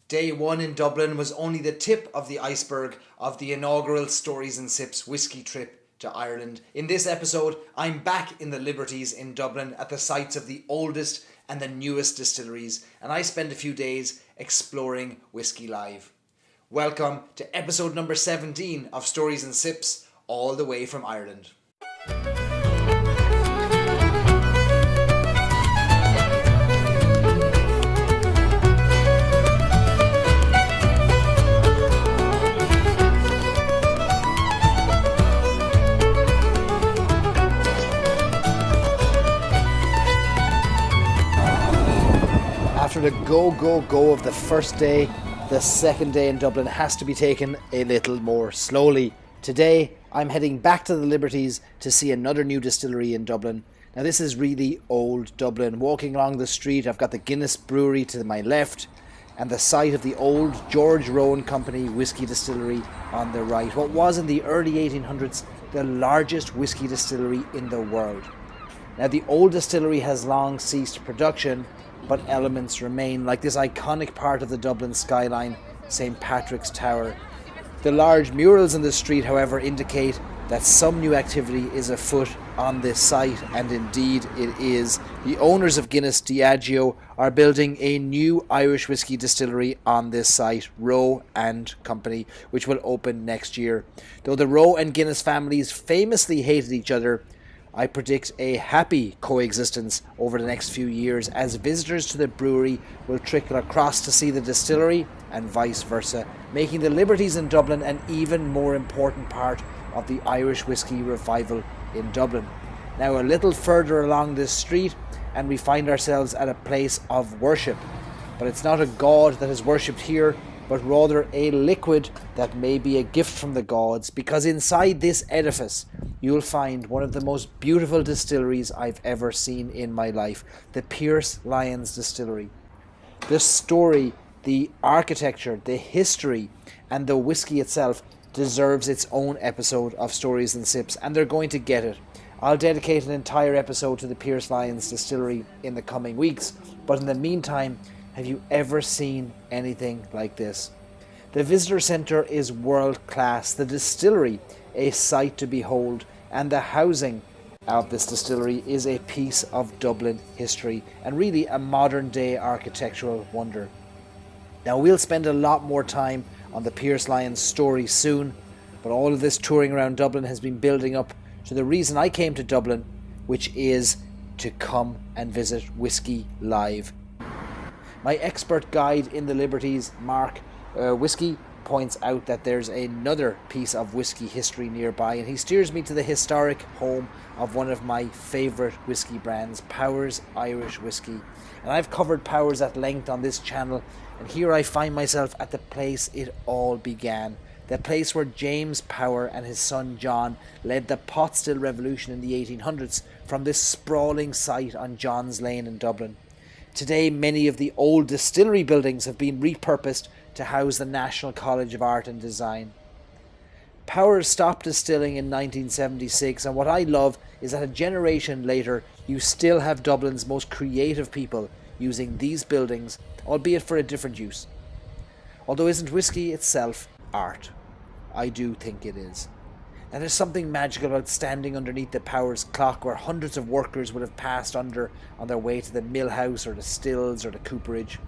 Day one in Dublin was only the tip of the iceberg of the inaugural Stories and Sips whisky trip to Ireland. In this episode, I'm back in the Liberties in Dublin at the sites of the oldest and the newest distilleries, and I spend a few days exploring Whisky Live. Welcome to episode number 17 of Stories and Sips, all the way from Ireland. After the go of the first day, the second day in Dublin has to be taken a little more slowly. Today, I'm heading back to the Liberties to see another new distillery in Dublin. Now this is really old Dublin. Walking along the street, I've got the Guinness Brewery to my left and the site of the old George Rowan Company whisky distillery on the right. What was in the early 1800s the largest whisky distillery in the world. Now the old distillery has long ceased production, but elements remain, like this iconic part of the Dublin skyline, St. Patrick's Tower. The large murals in the street, however, indicate that some new activity is afoot on this site, and indeed it is. The owners of Guinness, Diageo, are building a new Irish whisky distillery on this site, Rowe and Company, which will open next year. Though the Rowe and Guinness families famously hated each other, I predict a happy coexistence over the next few years as visitors to the brewery will trickle across to see the distillery and vice versa, making the Liberties in Dublin an even more important part of the Irish whisky revival in Dublin. Now a little further along this street and we find ourselves at a place of worship. But it's not a god that is worshipped here, but rather a liquid that may be a gift from the gods, because inside this edifice you'll find one of the most beautiful distilleries I've ever seen in my life, the Pearse Lyons Distillery. The story, the architecture, the history, and the whiskey itself deserves its own episode of Stories and Sips, and they're going to get it. I'll dedicate an entire episode to the Pearse Lyons Distillery in the coming weeks, but in the meantime, have you ever seen anything like this? The visitor centre is world class, the distillery a sight to behold, and the housing of this distillery is a piece of Dublin history and really a modern day architectural wonder. Now we'll spend a lot more time on the Pearse Lyons story soon, but all of this touring around Dublin has been building up to the reason I came to Dublin, which is to come and visit Whisky Live. My expert guide in the Liberties, Mark Whisky, points out that there's another piece of whisky history nearby, and he steers me to the historic home of one of my favourite whisky brands, Pearse Irish Whisky. And I've covered Pearse at length on this channel, and here I find myself at the place it all began. The place where James Power and his son John led the pot still revolution in the 1800s from this sprawling site on John's Lane in Dublin. Today, many of the old distillery buildings have been repurposed to house the National College of Art and Design. Power stopped distilling in 1976, and what I love is that a generation later, you still have Dublin's most creative people using these buildings, albeit for a different use. Although isn't whisky itself art? I do think it is. And there's something magical about standing underneath the Power's clock where hundreds of workers would have passed under on their way to the mill house or the stills or the cooperage.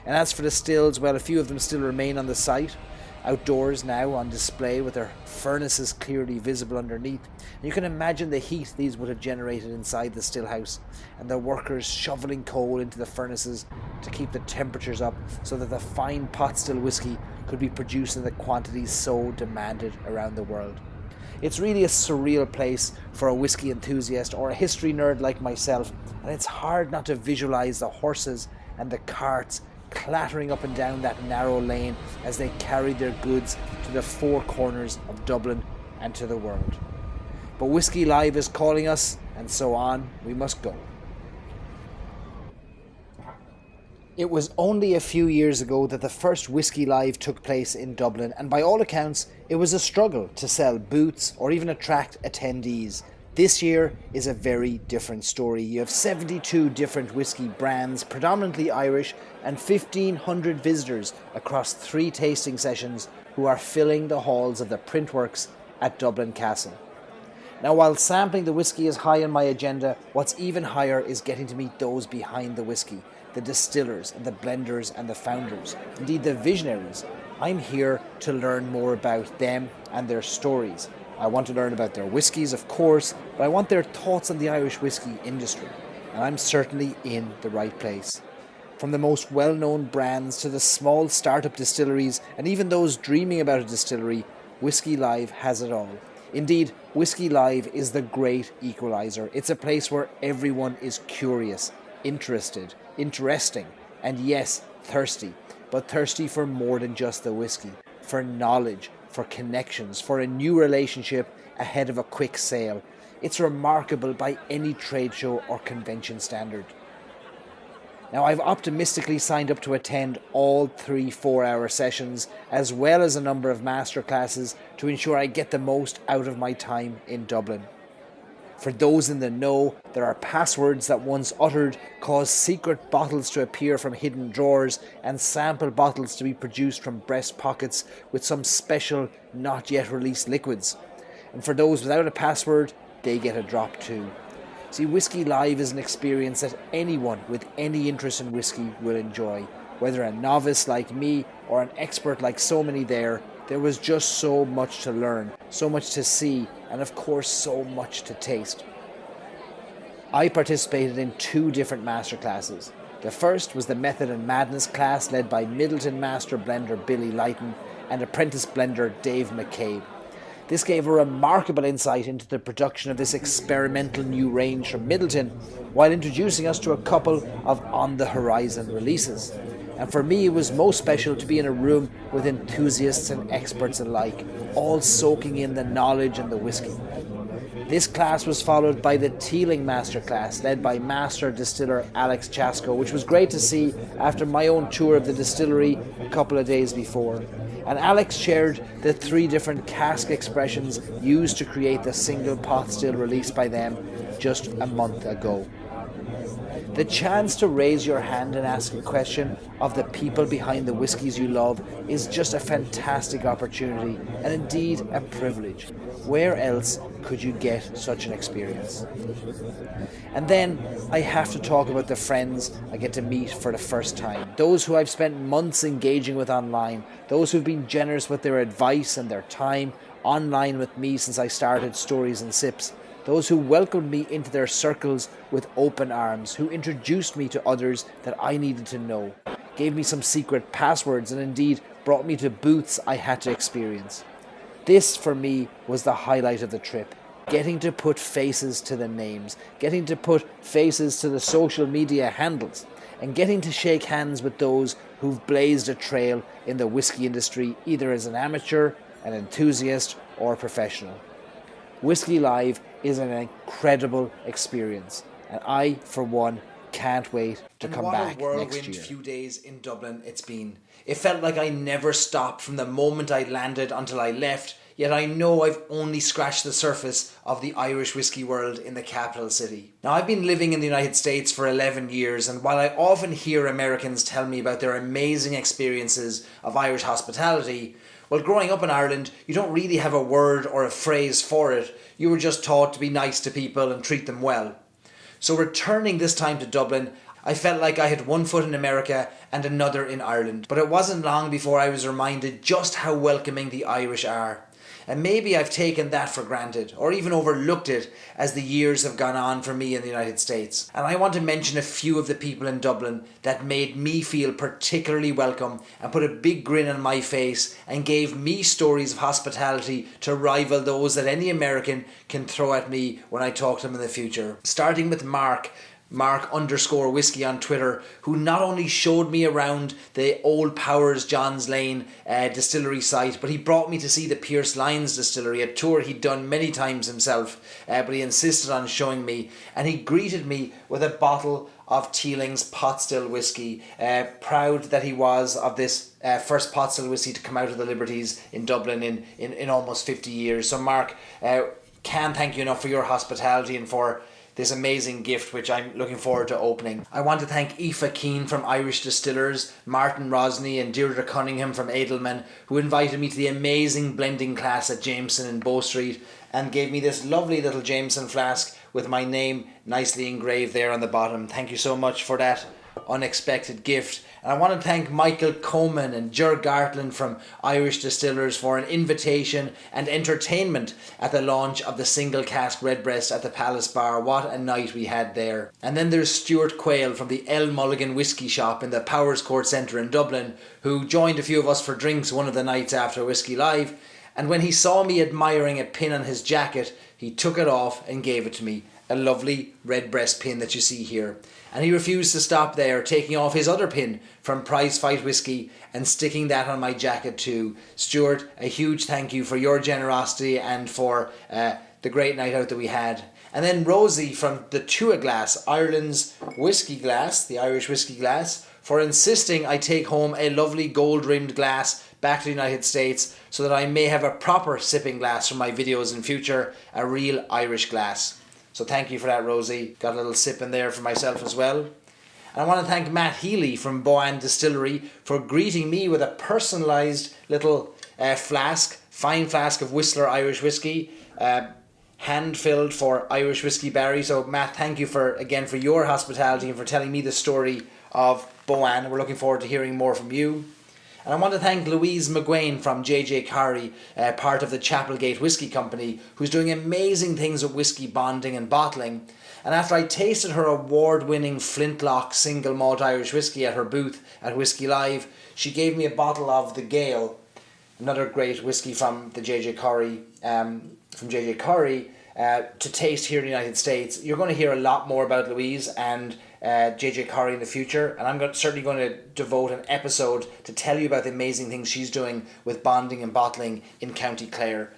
And as for the stills, well, a few of them still remain on the site, outdoors now on display with their furnaces clearly visible underneath. And you can imagine the heat these would have generated inside the still house, and the workers shoveling coal into the furnaces to keep the temperatures up so that the fine pot still whisky could be produced in the quantities so demanded around the world. It's really a surreal place for a whisky enthusiast or a history nerd like myself, and it's hard not to visualize the horses and the carts clattering up and down that narrow lane as they carried their goods to the four corners of Dublin and to the world. But Whisky Live is calling us, and so on we must go. It was only a few years ago that the first Whisky Live took place in Dublin, and by all accounts, it was a struggle to sell booths or even attract attendees. This year is a very different story. You have 72 different whisky brands, predominantly Irish, and 1,500 visitors across 3 tasting sessions who are filling the halls of the Printworks at Dublin Castle. Now, while sampling the whisky is high on my agenda, what's even higher is getting to meet those behind the whisky, the distillers and the blenders and the founders, indeed the visionaries. I'm here to learn more about them and their stories. I want to learn about their whiskies, of course, but I want their thoughts on the Irish whisky industry, and I'm certainly in the right place. From the most well-known brands to the small startup distilleries and even those dreaming about a distillery, Whisky Live has it all. Indeed, Whisky Live is the great equalizer. It's a place where everyone is curious, interested, interesting, and yes, thirsty. But thirsty for more than just the whisky, for knowledge, for connections, for a new relationship ahead of a quick sale. It's remarkable by any trade show or convention standard. Now, I've optimistically signed up to attend all 3 4-hour sessions, as well as a number of masterclasses to ensure I get the most out of my time in Dublin. For those in the know, there are passwords that once uttered cause secret bottles to appear from hidden drawers and sample bottles to be produced from breast pockets with some special, not yet released liquids. And for those without a password, they get a drop too. See, Whisky Live is an experience that anyone with any interest in whisky will enjoy. Whether a novice like me or an expert like so many there was just so much to learn, so much to see, and of course so much to taste. I participated in 2 different masterclasses. The first was the Method and Madness class led by Middleton Master Blender Billy Lighton and Apprentice Blender Dave McCabe. This gave a remarkable insight into the production of this experimental new range from Middleton, while introducing us to a couple of on-the-horizon releases. And for me, it was most special to be in a room with enthusiasts and experts alike, all soaking in the knowledge and the whisky. This class was followed by the Teeling Masterclass, led by Master Distiller Alex Chasko, which was great to see after my own tour of the distillery a couple of days before. And Alex shared the 3 different cask expressions used to create the single pot still released by them just a month ago. The chance to raise your hand and ask a question of the people behind the whiskies you love is just a fantastic opportunity and indeed a privilege. Where else could you get such an experience? And then I have to talk about the friends I get to meet for the first time. Those who I've spent months engaging with online, those who've been generous with their advice and their time online with me since I started Stories and Sips. Those who welcomed me into their circles with open arms, who introduced me to others that I needed to know, gave me some secret passwords, and indeed brought me to booths I had to experience. This, for me, was the highlight of the trip. Getting to put faces to the names, getting to put faces to the social media handles, and getting to shake hands with those who've blazed a trail in the whisky industry, either as an amateur, an enthusiast, or a professional. Whisky Live is an incredible experience, and I, for one, can't wait to come back next year. What a whirlwind few days in Dublin it's been. It felt like I never stopped from the moment I landed until I left, yet I know I've only scratched the surface of the Irish whisky world in the capital city. Now, I've been living in the United States for 11 years, and while I often hear Americans tell me about their amazing experiences of Irish hospitality, well, growing up in Ireland, you don't really have a word or a phrase for it. You were just taught to be nice to people and treat them well. So returning this time to Dublin, I felt like I had one foot in America and another in Ireland. But it wasn't long before I was reminded just how welcoming the Irish are. And maybe I've taken that for granted, or even overlooked it as the years have gone on for me in the United States. And I want to mention a few of the people in Dublin that made me feel particularly welcome and put a big grin on my face and gave me stories of hospitality to rival those that any American can throw at me when I talk to them in the future. Starting with Mark_whiskey on Twitter, who not only showed me around the Old Powers Johns Lane distillery site, but he brought me to see the Pearse Lyons Distillery, a tour he'd done many times himself, but he insisted on showing me, and he greeted me with a bottle of Teeling's pot still whiskey, proud that he was of this first pot still whiskey to come out of the Liberties in Dublin in almost 50 years. So Mark, can't thank you enough for your hospitality and for this amazing gift which I'm looking forward to opening. I want to thank Aoife Keane from Irish Distillers, Martin Rosney and Deirdre Cunningham from Edelman, who invited me to the amazing blending class at Jameson in Bow Street and gave me this lovely little Jameson flask with my name nicely engraved there on the bottom. Thank you so much for that unexpected gift. And I want to thank Michael Coleman and Ger Gartland from Irish Distillers for an invitation and entertainment at the launch of the single cask Redbreast at the Palace Bar. What a night we had there. And then there's Stuart Quayle from the El Mulligan Whisky Shop in the Powers Court Centre in Dublin, who joined a few of us for drinks one of the nights after Whisky Live. And when he saw me admiring a pin on his jacket, he took it off and gave it to me. A lovely Redbreast pin that you see here. And he refused to stop there, taking off his other pin from Prize Fight Whisky and sticking that on my jacket too. Stuart, a huge thank you for your generosity and for the great night out that we had. And then Rosie from the Tua Glass, Ireland's whisky glass, the Irish whisky glass, for insisting I take home a lovely gold-rimmed glass back to the United States so that I may have a proper sipping glass for my videos in future, a real Irish glass. So thank you for that, Rosie. Got a little sip in there for myself as well. And I want to thank Matt Healy from Boan Distillery for greeting me with a personalised little fine flask of Whistler Irish whiskey, hand-filled for Irish whiskey barry. So Matt, thank you for your hospitality and for telling me the story of Boan. We're looking forward to hearing more from you. And I want to thank Louise McGuane from JJ Carey, part of the Chapelgate Whisky Company, who's doing amazing things with whisky bonding and bottling. And after I tasted her award-winning Flintlock single malt Irish whisky at her booth at Whisky Live, she gave me a bottle of the Gale, another great whisky from the JJ Carey, to taste here in the United States. You're going to hear a lot more about Louise and JJ Corrie in the future, and I'm certainly going to devote an episode to tell you about the amazing things she's doing with bonding and bottling in County Clare.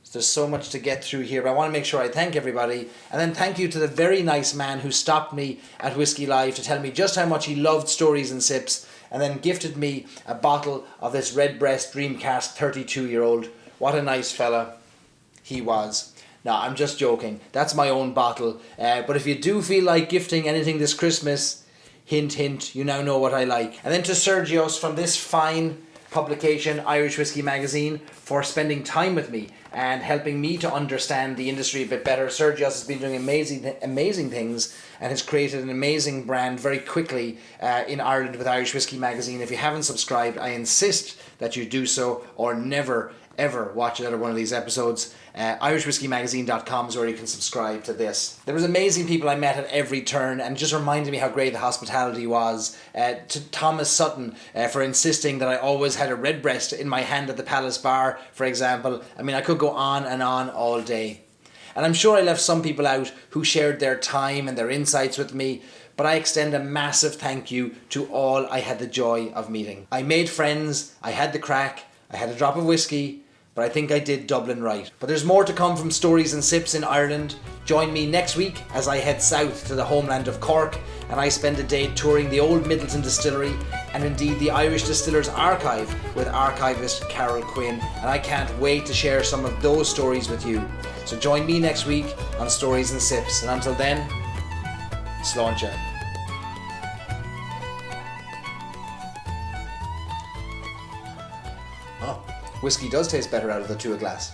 So there's so much to get through here, but I want to make sure I thank everybody, and then thank you to the very nice man who stopped me at Whisky Live to tell me just how much he loved Stories and Sips, and then gifted me a bottle of this Redbreast Dream Cask 32-year-old. What a nice fella he was. No, I'm just joking. That's my own bottle. But if you do feel like gifting anything this Christmas, hint, hint, you now know what I like. And then to Sergios from this fine publication, Irish Whiskey Magazine, for spending time with me and helping me to understand the industry a bit better. Sergios has been doing amazing things and has created an amazing brand very quickly in Ireland with Irish Whiskey Magazine. If you haven't subscribed, I insist that you do so, or never ever watch another one of these episodes. irishwhiskeymagazine.com is where you can subscribe to this. There was amazing people I met at every turn, and it just reminded me how great the hospitality was. To Thomas Sutton for insisting that I always had a Redbreast in my hand at the Palace Bar, for example. I mean, I could go on and on all day. And I'm sure I left some people out who shared their time and their insights with me, but I extend a massive thank you to all I had the joy of meeting. I made friends, I had the crack, I had a drop of whiskey, but I think I did Dublin right. But there's more to come from Stories and Sips in Ireland. Join me next week as I head south to the homeland of Cork and I spend a day touring the old Middleton Distillery and indeed the Irish Distillers Archive with archivist Carol Quinn. And I can't wait to share some of those stories with you. So join me next week on Stories and Sips. And until then, Sláinte. Whiskey does taste better out of the Tua glass.